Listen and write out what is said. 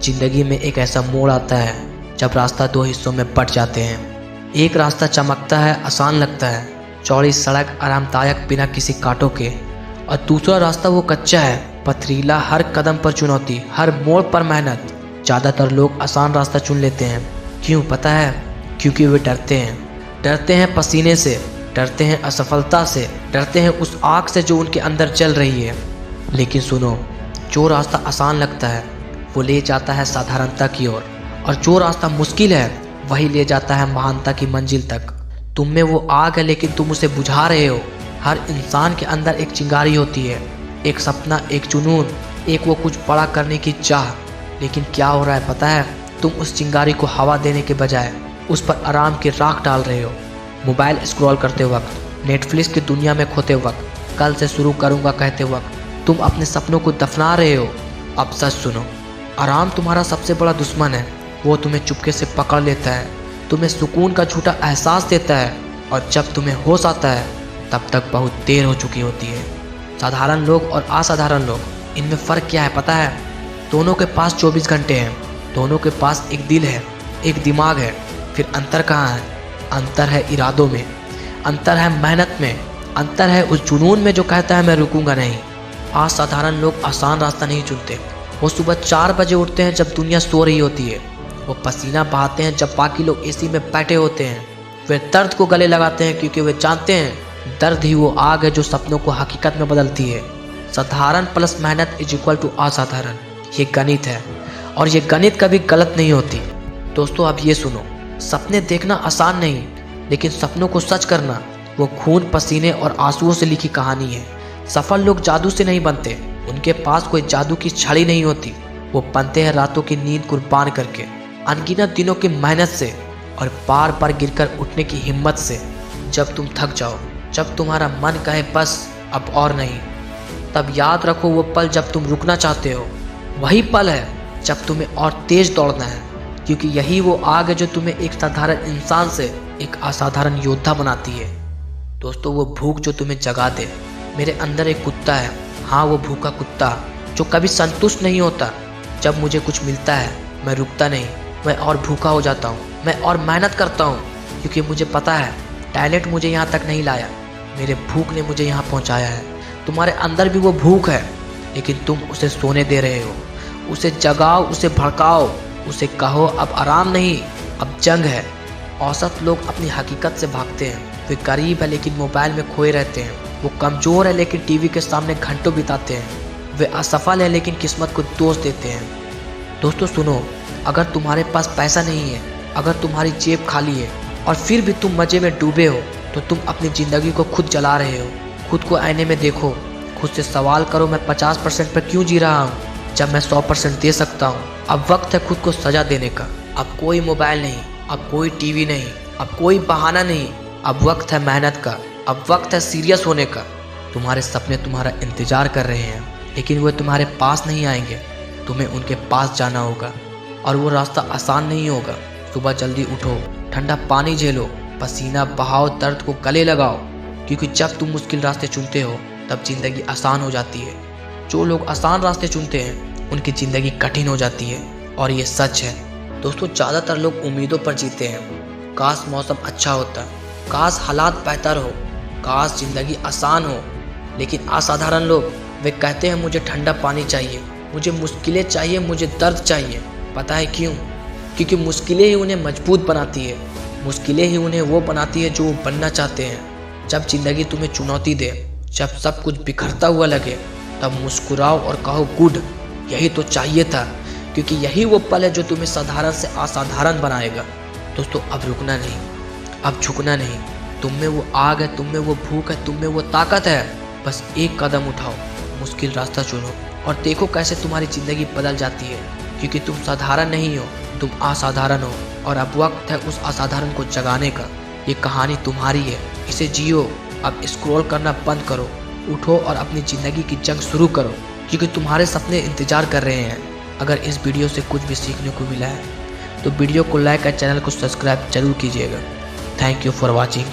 जिंदगी में एक ऐसा मोड़ आता है जब रास्ता दो हिस्सों में बट जाते हैं। एक रास्ता चमकता है, आसान लगता है, चौड़ी सड़क, आरामदायक बिना किसी कांटों के, और दूसरा रास्ता वो कच्चा है, पथरीला, हर कदम पर चुनौती, हर मोड़ पर मेहनत। ज़्यादातर लोग आसान रास्ता चुन लेते हैं। क्यों पता है? क्योंकि वे डरते हैं पसीने से, डरते हैं असफलता से, डरते हैं उस आग से जो उनके अंदर जल रही है। लेकिन सुनो, जो रास्ता आसान लगता है वो ले जाता है साधारणता की ओर, और जो रास्ता मुश्किल है वही ले जाता है महानता की मंजिल तक। तुम में वो आग है लेकिन तुम उसे बुझा रहे हो। हर इंसान के अंदर एक चिंगारी होती है, एक सपना, एक जुनून, एक वो कुछ बड़ा करने की चाह। लेकिन क्या हो रहा है पता है? तुम उस चिंगारी को हवा देने के बजाय उस पर आराम की राख डाल रहे हो। मोबाइल स्क्रॉल करते वक्त, नेटफ्लिक्स की दुनिया में खोते वक्त, कल से शुरू करूँगा कहते वक्त तुम अपने सपनों को दफना रहे हो। अब सच सुनो, आराम तुम्हारा सबसे बड़ा दुश्मन है। वो तुम्हें चुपके से पकड़ लेता है, तुम्हें सुकून का झूठा एहसास देता है, और जब तुम्हें होश आता है तब तक बहुत देर हो चुकी होती है। साधारण लोग और असाधारण लोग, इनमें फ़र्क क्या है पता है? दोनों के पास 24 घंटे हैं, दोनों के पास एक दिल है, एक दिमाग है। फिर अंतर कहाँ है? अंतर है इरादों में, अंतर है मेहनत में, अंतर है उस जुनून में जो कहता है मैं रुकूंगा नहीं। असाधारण लोग आसान रास्ता नहीं चुनते। वो सुबह 4 बजे उठते हैं जब दुनिया सो रही होती है। वो पसीना बहाते हैं जब बाकी लोग एसी में बैठे होते हैं। वे दर्द को गले लगाते हैं क्योंकि वे जानते हैं दर्द ही वो आग है जो सपनों को हकीकत में बदलती है। साधारण प्लस मेहनत इज इक्वल टू असाधारण, ये गणित है, और ये गणित कभी गलत नहीं होती। दोस्तों अब ये सुनो, सपने देखना आसान नहीं, लेकिन सपनों को सच करना वो खून, पसीने और आंसुओं से लिखी कहानी है। सफल लोग जादू से नहीं बनते, उनके पास कोई जादू की छड़ी नहीं होती। वो बनते हैं रातों की नींद कुर्बान करके, अनगिनत दिनों की मेहनत से, और बार बार गिरकर उठने की हिम्मत से। जब तुम थक जाओ, जब तुम्हारा मन कहे बस अब और नहीं, तब याद रखो वो पल जब तुम रुकना चाहते हो, वही पल है जब तुम्हें और तेज दौड़ना है। क्योंकि यही वो आग है जो तुम्हें एक साधारण इंसान से एक असाधारण योद्धा बनाती है। दोस्तों वो भूख जो तुम्हें जगा दे। मेरे अंदर एक कुत्ता है, हाँ वो भूखा कुत्ता जो कभी संतुष्ट नहीं होता। जब मुझे कुछ मिलता है मैं रुकता नहीं, मैं और भूखा हो जाता हूँ, मैं और मेहनत करता हूँ। क्योंकि मुझे पता है टैलेंट मुझे यहाँ तक नहीं लाया, मेरे भूख ने मुझे यहाँ पहुँचाया है। तुम्हारे अंदर भी वो भूख है, लेकिन तुम उसे सोने दे रहे हो। उसे जगाओ, उसे भड़काओ, उसे कहो अब आराम नहीं, अब जंग है। औसत लोग अपनी हकीकत से भागते हैं। वे गरीब है लेकिन मोबाइल में खोए रहते हैं। वो कमज़ोर है लेकिन टीवी के सामने घंटों बिताते हैं। वे असफल है लेकिन किस्मत को दोष देते हैं। दोस्तों सुनो, अगर तुम्हारे पास पैसा नहीं है, अगर तुम्हारी जेब खाली है और फिर भी तुम मज़े में डूबे हो, तो तुम अपनी ज़िंदगी को खुद जला रहे हो। खुद को आईने में देखो, खुद से सवाल करो मैं 50% पर क्यों जी रहा हूँ जब मैं 100% दे सकता हूँ। अब वक्त है खुद को सजा देने का। अब कोई मोबाइल नहीं, अब कोई टीवी नहीं, अब कोई बहाना नहीं। अब वक्त है मेहनत का, अब वक्त है सीरियस होने का। तुम्हारे सपने तुम्हारा इंतजार कर रहे हैं, लेकिन वे तुम्हारे पास नहीं आएंगे। तुम्हें उनके पास जाना होगा, और वो रास्ता आसान नहीं होगा। सुबह जल्दी उठो, ठंडा पानी झेलो, पसीना बहाओ, दर्द को गले लगाओ। क्योंकि जब तुम मुश्किल रास्ते चुनते हो तब जिंदगी आसान हो जाती है। जो लोग आसान रास्ते चुनते हैं उनकी ज़िंदगी कठिन हो जाती है, और ये सच है। दोस्तों ज़्यादातर लोग उम्मीदों पर जीते हैं। काश मौसम अच्छा होता, काश हालात बेहतर हो, काश ज़िंदगी आसान हो। लेकिन असाधारण लोग, वे कहते हैं मुझे ठंडा पानी चाहिए, मुझे मुश्किलें चाहिए, मुझे दर्द चाहिए। पता है क्यों? क्योंकि मुश्किलें ही उन्हें मजबूत बनाती है। मुश्किलें ही उन्हें वो बनाती है जो वो बनना चाहते हैं। जब ज़िंदगी तुम्हें चुनौती दे, जब सब कुछ बिखरता हुआ लगे, तब मुस्कुराओ और कहो गुड, यही तो चाहिए था। क्योंकि यही वो पल है जो तुम्हें साधारण से असाधारण बनाएगा। दोस्तों अब रुकना नहीं, अब झुकना नहीं। तुम में वो आग है, तुम में वो भूख है, तुम में वो ताकत है। बस एक कदम उठाओ, मुश्किल रास्ता चुनो, और देखो कैसे तुम्हारी ज़िंदगी बदल जाती है। क्योंकि तुम साधारण नहीं हो, तुम असाधारण हो, और अब वक्त है उस असाधारण को जगाने का। ये कहानी तुम्हारी है, इसे जियो। अब स्क्रॉल करना बंद करो, उठो और अपनी ज़िंदगी की जंग शुरू करो। क्योंकि तुम्हारे सपने इंतजार कर रहे हैं। अगर इस वीडियो से कुछ भी सीखने को मिला है तो वीडियो को लाइक और चैनल को सब्सक्राइब जरूर कीजिएगा। Thank you for watching.